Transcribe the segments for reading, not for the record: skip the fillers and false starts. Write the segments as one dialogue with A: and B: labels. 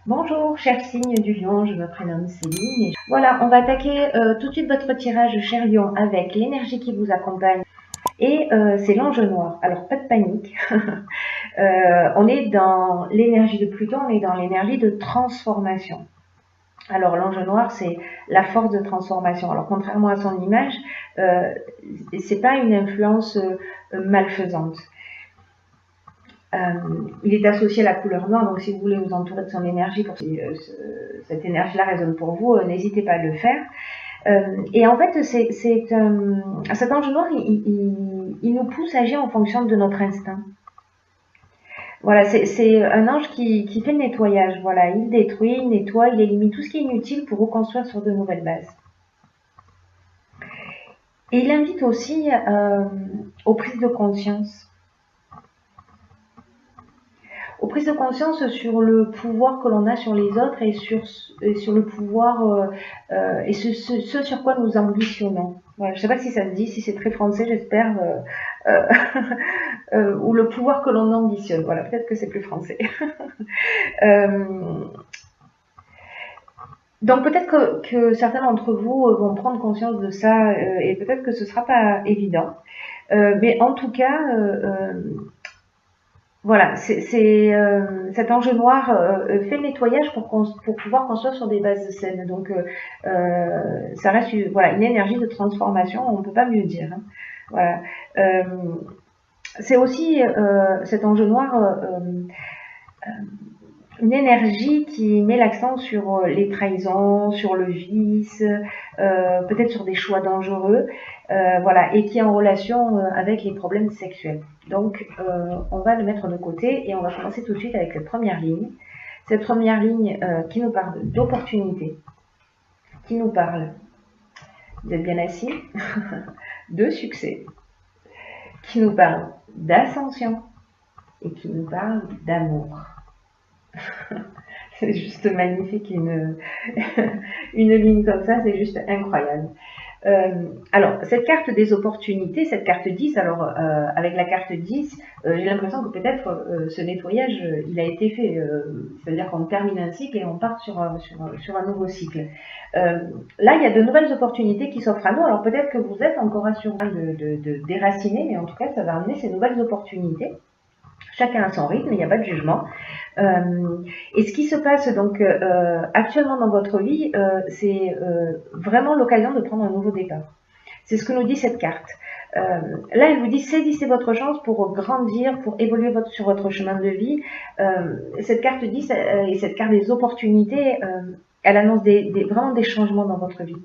A: Bonjour, cher signe du lion, je me prénomme Céline. Voilà, on va attaquer tout de suite votre tirage, cher lion, avec l'énergie qui vous accompagne. Et c'est l'ange noir. Alors, pas de panique. On est dans l'énergie de Pluton, on est dans l'énergie de transformation. Alors, l'ange noir, c'est la force de transformation. Alors, contrairement à son image, c'est pas une influence malfaisante. Il est associé à la couleur noire, donc si vous voulez vous entourer de son énergie, pour que cette énergie-là résonne pour vous, n'hésitez pas à le faire. Et en fait, cet ange noir, il nous pousse à agir en fonction de notre instinct. Voilà, c'est un ange qui fait le nettoyage. Voilà, il détruit, il nettoie, il élimine tout ce qui est inutile pour reconstruire sur de nouvelles bases. Et il invite aussi aux prises de conscience. Aux prises de conscience sur le pouvoir que l'on a sur les autres et sur le pouvoir et ce sur quoi nous ambitionnons. Voilà, je ne sais pas si ça se dit, si c'est très français, j'espère, ou le pouvoir que l'on ambitionne. Voilà, peut-être que c'est plus français. Donc peut-être que certains d'entre vous vont prendre conscience de ça et peut-être que ce ne sera pas évident. Mais en tout cas, voilà, cet ange noir fait le nettoyage pour pouvoir construire sur des bases saines. Donc, ça reste voilà, une énergie de transformation, on ne peut pas mieux dire. Hein. Voilà. C'est aussi cet ange noir une énergie qui met l'accent sur les trahisons, sur le vice, peut-être sur des choix dangereux, voilà, et qui est en relation avec les problèmes sexuels. Donc, on va le mettre de côté et on va commencer tout de suite avec cette première ligne. Cette première ligne qui nous parle d'opportunité, qui nous parle, vous êtes bien assis, de succès, qui nous parle d'ascension et qui nous parle d'amour. C'est juste magnifique, une ligne comme ça, c'est juste incroyable. Alors, cette carte des opportunités, cette carte 10, alors avec la carte 10, j'ai l'impression que peut-être ce nettoyage, il a été fait, c'est-à-dire qu'on termine un cycle et on part sur un nouveau cycle. Là, il y a de nouvelles opportunités qui s'offrent à nous, alors peut-être que vous êtes encore assuré de déraciner, mais en tout cas, ça va amener ces nouvelles opportunités. Chacun a son rythme, il n'y a pas de jugement. Et ce qui se passe donc actuellement dans votre vie, c'est vraiment l'occasion de prendre un nouveau départ. C'est ce que nous dit cette carte. Là, elle vous dit saisissez votre chance pour grandir, pour évoluer sur votre chemin de vie. Cette carte dit, et cette carte des opportunités, elle annonce vraiment des changements dans votre vie.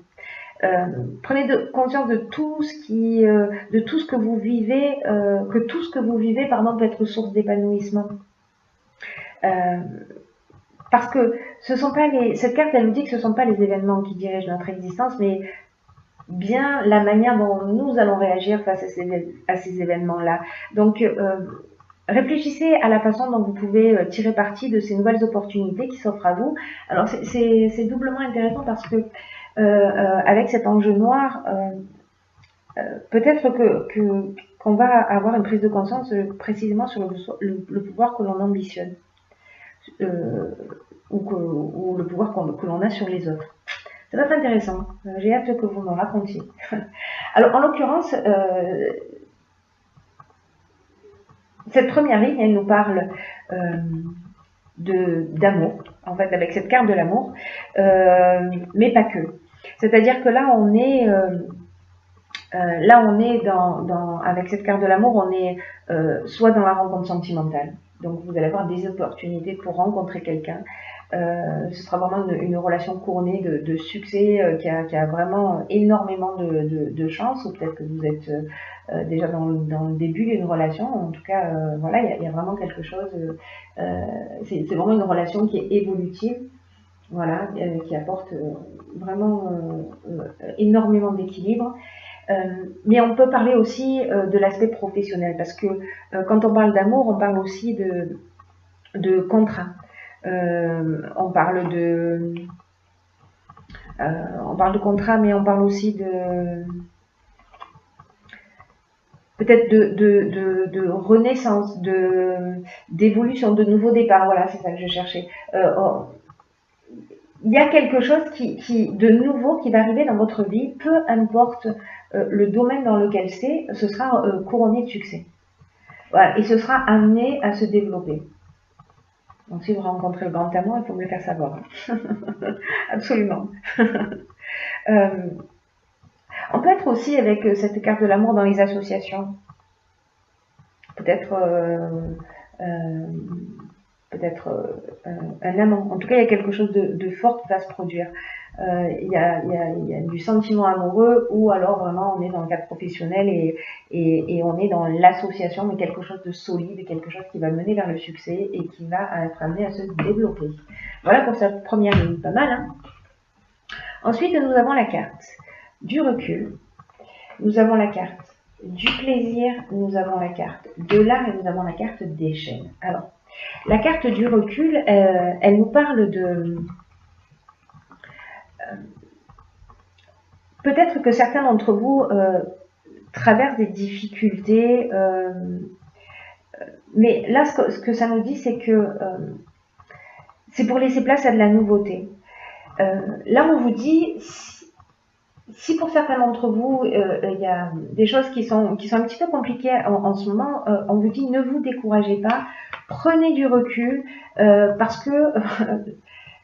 A: Prenez conscience de tout ce que vous vivez, que tout ce que vous vivez, pardon, peut être source d'épanouissement. Parce que cette carte, elle nous dit que ce ne sont pas les événements qui dirigent notre existence, mais bien la manière dont nous allons réagir face à ces événements-là. Donc, réfléchissez à la façon dont vous pouvez tirer parti de ces nouvelles opportunités qui s'offrent à vous. Alors, c'est doublement intéressant parce que avec cet enjeu noir, peut-être qu'on va avoir une prise de conscience précisément sur le pouvoir que l'on ambitionne. Ou le pouvoir que l'on a sur les autres. Ça va être intéressant. J'ai hâte que vous me racontiez. Alors, en l'occurrence, cette première ligne, elle nous parle d'amour, en fait, avec cette carte de l'amour, mais pas que. C'est-à-dire que là, on est avec cette carte de l'amour, on est soit dans la rencontre sentimentale. Donc, vous allez avoir des opportunités pour rencontrer quelqu'un. Ce sera vraiment une relation couronnée de succès qui a vraiment énormément de chance, ou peut-être que vous êtes déjà dans le début d'une relation. En tout cas, voilà, il y a vraiment quelque chose. C'est vraiment une relation qui est évolutive, voilà, qui apporte vraiment énormément d'équilibre. Mais on peut parler aussi de l'aspect professionnel, parce que quand on parle d'amour, on parle aussi de contrat. On parle de contrat, mais on parle aussi peut-être de renaissance, d'évolution, de nouveaux départs. Voilà, c'est ça que je cherchais. il y a quelque chose de nouveau qui va arriver dans votre vie, peu importe le domaine dans lequel c'est, ce sera couronné de succès. Voilà, et ce sera amené à se développer. Donc si vous rencontrez le grand amour, il faut me le faire savoir. Absolument. On peut être aussi avec cette carte de l'amour dans les associations. Peut-être un amant. En tout cas, il y a quelque chose de fort qui va se produire. Il y a du sentiment amoureux, ou alors vraiment on est dans le cadre professionnel et on est dans l'association, mais quelque chose de solide, quelque chose qui va mener vers le succès et qui va être amené à se développer. Voilà pour cette première ligne, pas mal, hein? Ensuite, nous avons la carte du recul, nous avons la carte du plaisir, nous avons la carte de l'art et nous avons la carte des chaînes. Alors, la carte du recul, elle nous parle de... peut-être que certains d'entre vous traversent des difficultés, mais là, ce que ça nous dit, c'est que c'est pour laisser place à de la nouveauté. Là, on vous dit, si pour certains d'entre vous, il y a des choses qui sont un petit peu compliquées en ce moment, on vous dit ne vous découragez pas, prenez du recul, parce que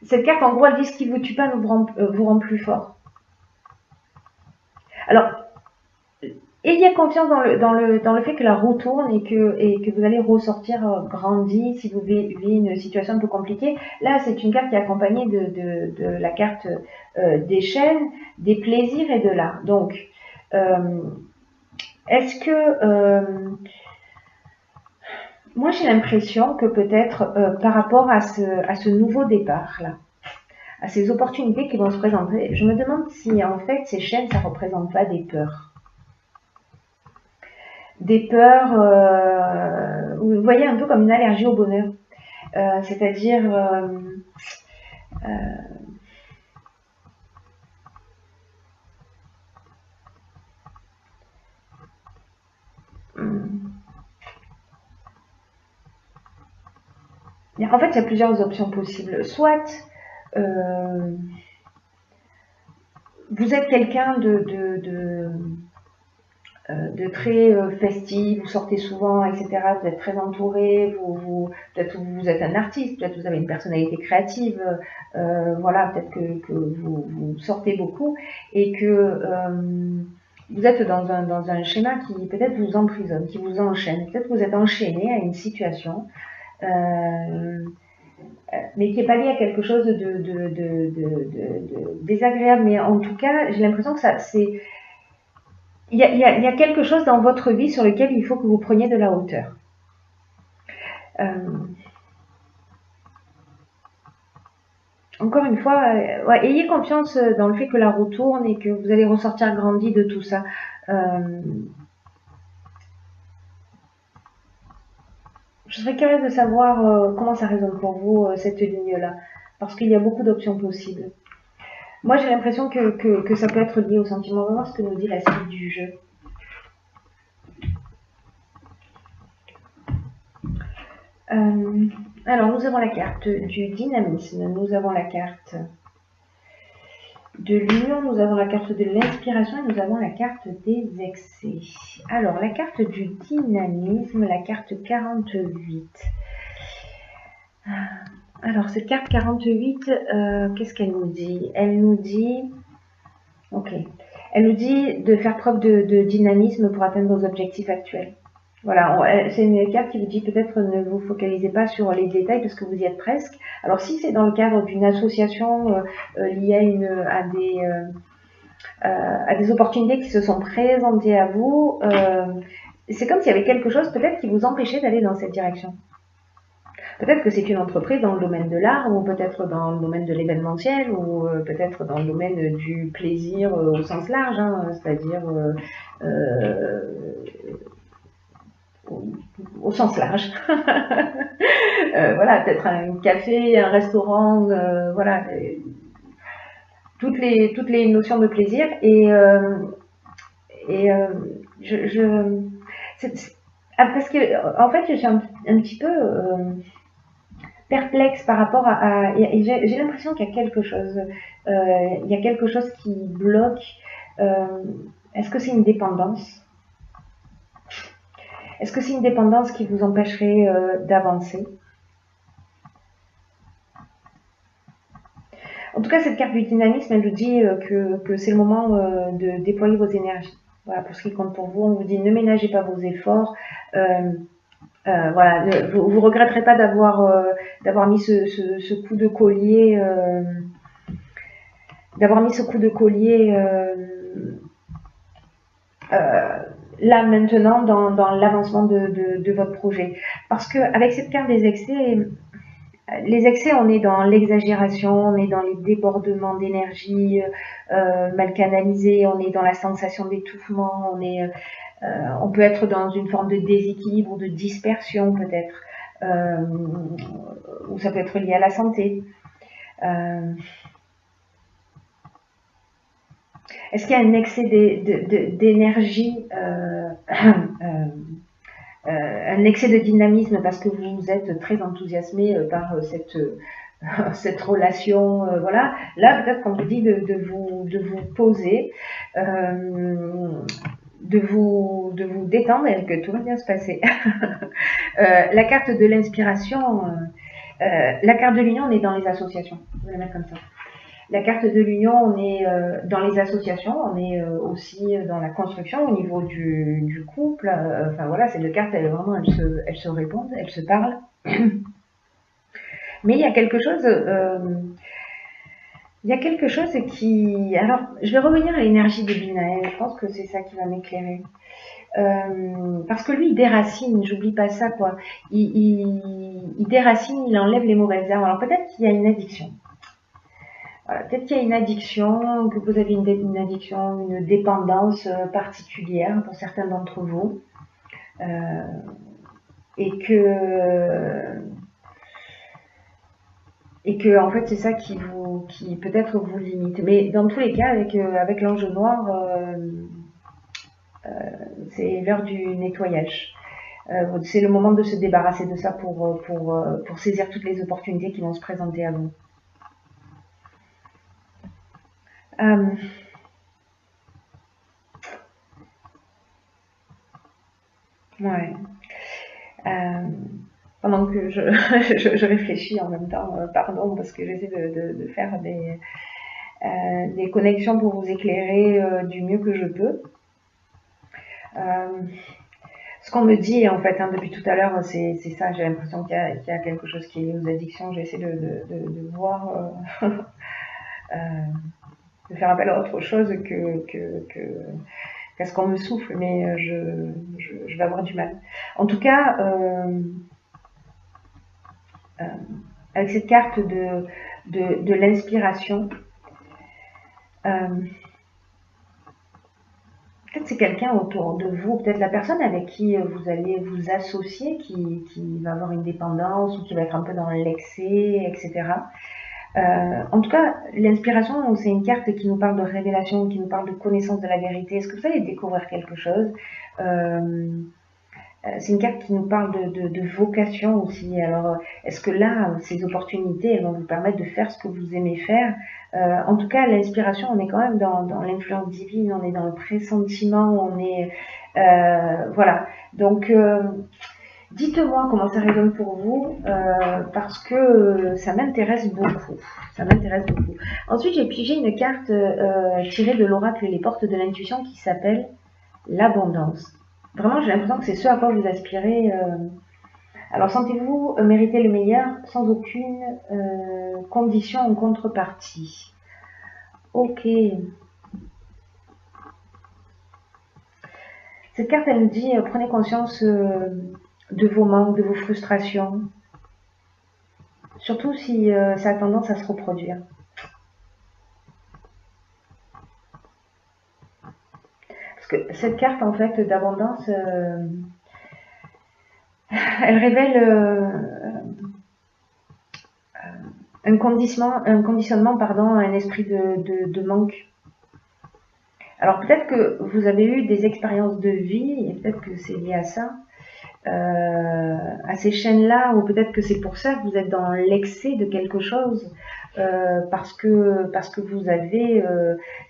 A: cette carte, en gros, elle dit ce qui vous tue pas vous rend plus fort. Alors, ayez confiance dans le fait que la roue tourne et que vous allez ressortir grandi si vous vivez une situation un peu compliquée. Là, c'est une carte qui est accompagnée de la carte des chaînes, des plaisirs et de l'art. Donc, est-ce que... moi, j'ai l'impression que peut-être par rapport à ce nouveau départ-là, à ces opportunités qui vont se présenter, je me demande si en fait ces chaînes, ça ne représente pas des peurs. Des peurs, vous voyez, un peu comme une allergie au bonheur. C'est-à-dire... en fait, il y a plusieurs options possibles. Soit vous êtes quelqu'un de très festif, vous sortez souvent, etc. Vous êtes très entouré, peut-être vous êtes un artiste, peut-être vous avez une personnalité créative, voilà, peut-être que vous sortez beaucoup et que vous êtes dans un schéma qui peut-être vous emprisonne, qui vous enchaîne. Peut-être que vous êtes enchaîné à une situation, mais qui n'est pas lié à quelque chose de désagréable. Mais en tout cas, j'ai l'impression que c'est... Il y a quelque chose dans votre vie sur lequel il faut que vous preniez de la hauteur. Encore une fois, ouais, ayez confiance dans le fait que la roue tourne et que vous allez ressortir grandi de tout ça. Je serais curieuse de savoir comment ça résonne pour vous, cette ligne-là, parce qu'il y a beaucoup d'options possibles. Moi, j'ai l'impression que ça peut être lié au sentiment. On va voir ce que nous dit la suite du jeu. Alors, nous avons la carte du dynamisme, nous avons la carte de l'union, nous avons la carte de l'inspiration et nous avons la carte des excès. Alors, la carte du dynamisme, la carte 48. Alors, cette carte 48, qu'est-ce qu'elle nous dit? Elle nous dit... Ok. Elle nous dit de faire preuve de dynamisme pour atteindre vos objectifs actuels. Voilà, c'est une carte qui vous dit peut-être ne vous focalisez pas sur les détails parce que vous y êtes presque. Alors si c'est dans le cadre d'une association liée à des opportunités qui se sont présentées à vous, c'est comme s'il y avait quelque chose peut-être qui vous empêchait d'aller dans cette direction. Peut-être que c'est une entreprise dans le domaine de l'art, ou peut-être dans le domaine de l'événementiel, ou peut-être dans le domaine du plaisir au sens large, hein, c'est-à-dire au sens large. Voilà, peut-être un café, un restaurant, voilà, toutes les notions de plaisir. Parce que en fait, je suis un petit peu perplexe par rapport et j'ai l'impression qu'il y a quelque chose, qui bloque. Est-ce que c'est une dépendance? Est-ce que c'est une dépendance qui vous empêcherait d'avancer? En tout cas, cette carte du dynamisme, elle nous dit que c'est le moment de déployer vos énergies. Voilà, pour ce qui compte pour vous, on vous dit ne ménagez pas vos efforts. Voilà, vous regretterez pas d'avoir mis ce coup de collier, là maintenant dans l'avancement de votre projet. Parce que avec cette carte des excès, on est dans l'exagération, on est dans les débordements d'énergie mal canalisés, on est dans la sensation d'étouffement, on peut être dans une forme de déséquilibre ou de dispersion peut-être, ou ça peut être lié à la santé. Est-ce qu'il y a un excès d'énergie, un excès de dynamisme parce que vous êtes très enthousiasmé par cette relation, voilà. Là, peut-être qu'on vous dit de vous poser, de vous détendre et que tout va bien se passer. La carte de l'inspiration, la carte de l'union, on est dans les associations. Je vais la mettre comme ça. La carte de l'union, on est dans les associations, on est aussi dans la construction au niveau du couple. Enfin voilà, ces deux cartes, elles se répondent, elles se parlent. Mais il y a quelque chose, qui... Alors, je vais revenir à l'énergie de Binaël. Je pense que c'est ça qui va m'éclairer. Parce que lui, il déracine, j'oublie pas ça, quoi. Il déracine, il enlève les mauvaises herbes. Alors peut-être qu'il y a une addiction. Voilà, peut-être qu'il y a une addiction, que vous avez une addiction, une dépendance particulière pour certains d'entre vous. Et que en fait c'est ça qui peut-être vous limite. Mais dans tous les cas, avec l'ange noir, c'est l'heure du nettoyage. C'est le moment de se débarrasser de ça pour saisir toutes les opportunités qui vont se présenter à vous. Ouais. Pendant que je réfléchis en même temps, pardon, parce que j'essaie de faire des connexions pour vous éclairer du mieux que je peux. Ce qu'on me dit en fait depuis tout à l'heure, c'est ça, j'ai l'impression qu'il y a quelque chose qui est lié aux addictions. J'essaie de voir, de faire appel à autre chose qu'à ce qu'on me souffle, mais je vais avoir du mal. En tout cas, avec cette carte de l'inspiration, peut-être c'est quelqu'un autour de vous, peut-être la personne avec qui vous allez vous associer, qui va avoir une dépendance ou qui va être un peu dans l'excès, etc. En tout cas, l'inspiration, c'est une carte qui nous parle de révélation, qui nous parle de connaissance de la vérité. Est-ce que vous allez découvrir quelque chose? C'est une carte qui nous parle de vocation aussi. Alors, est-ce que là, ces opportunités, elles vont vous permettre de faire ce que vous aimez faire? En tout cas, l'inspiration, on est quand même dans l'influence divine, on est dans le pressentiment, on est... voilà. Donc, dites-moi comment ça résonne pour vous, parce que ça m'intéresse beaucoup. Ça m'intéresse beaucoup. Ensuite, j'ai pigé une carte tirée de l'oracle Les Portes de l'Intuition qui s'appelle l'abondance. Vraiment, j'ai l'impression que c'est ce à quoi vous aspirez. Alors, sentez-vous mériter le meilleur sans aucune condition en contrepartie. Ok. Cette carte, elle nous dit, prenez conscience de vos manques, de vos frustrations. Surtout si ça a tendance à se reproduire. Parce que cette carte, en fait, d'abondance, elle révèle un conditionnement, un esprit de manque. Alors peut-être que vous avez eu des expériences de vie, et peut-être que c'est lié à ça, à ces chaînes-là, ou peut-être que c'est pour ça que vous êtes dans l'excès de quelque chose, parce que vous avez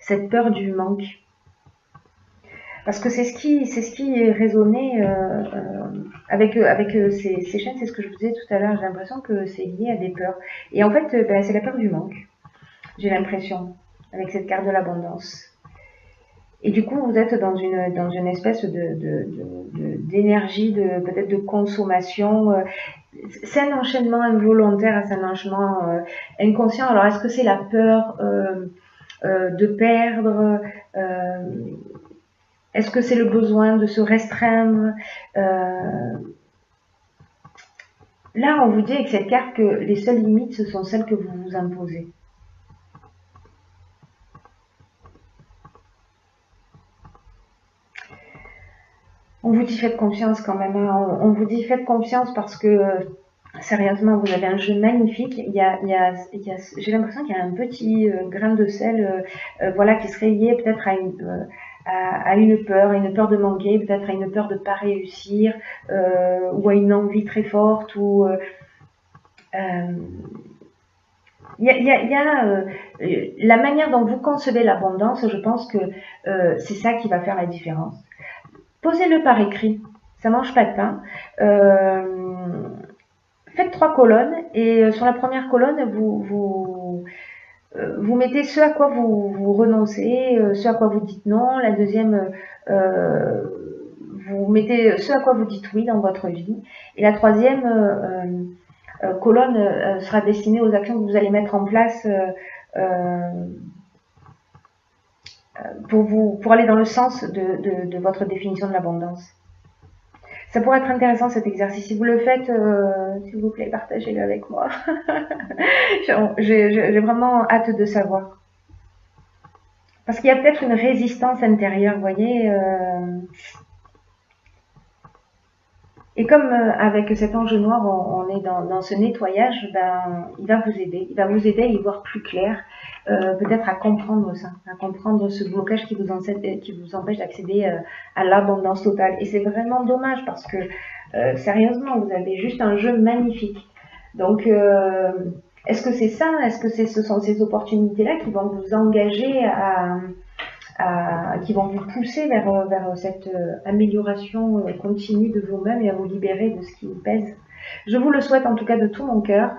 A: cette peur du manque. Parce que c'est ce qui est résonné avec ces chaînes, c'est ce que je vous disais tout à l'heure, j'ai l'impression que c'est lié à des peurs. Et en fait, ben, c'est la peur du manque, j'ai l'impression, avec cette carte de l'abondance. Et du coup, vous êtes dans une espèce d'énergie, peut-être de consommation. C'est un enchaînement involontaire, c'est un enchaînement inconscient. Alors, est-ce que c'est la peur de perdre est-ce que c'est le besoin de se restreindre Là, on vous dit avec cette carte que les seules limites, ce sont celles que vous vous imposez. On vous dit faites confiance quand même. Hein. On vous dit faites confiance parce que sérieusement, vous avez un jeu magnifique. J'ai l'impression qu'il y a un petit grain de sel, voilà, qui serait lié peut-être à une peur de manquer, peut-être à une peur de ne pas réussir, ou à une envie très forte, ou la manière dont vous concevez l'abondance, je pense que c'est ça qui va faire la différence. Posez-le par écrit, ça mange pas de pain. Faites 3 colonnes et sur la première colonne, vous mettez ce à quoi vous renoncez, ce à quoi vous dites non. La deuxième, vous mettez ce à quoi vous dites oui dans votre vie. Et la troisième colonne sera destinée aux actions que vous allez mettre en place pour aller dans le sens de votre définition de l'abondance. Ça pourrait être intéressant cet exercice. Si vous le faites, s'il vous plaît, partagez-le avec moi. J'ai vraiment hâte de savoir. Parce qu'il y a peut-être une résistance intérieure, vous voyez. Et comme avec cet ange noir, on est dans ce nettoyage, ben, il va vous aider. Il va vous aider à y voir plus clair, peut-être à comprendre ça, à comprendre ce blocage qui vous empêche d'accéder à l'abondance totale. Et c'est vraiment dommage parce que, sérieusement, vous avez juste un jeu magnifique. Donc, est-ce que c'est ça? Est-ce que ce sont ces opportunités-là qui vont vous engager qui vont vous pousser vers cette amélioration continue de vous-même et à vous libérer de ce qui vous pèse? Je vous le souhaite en tout cas de tout mon cœur.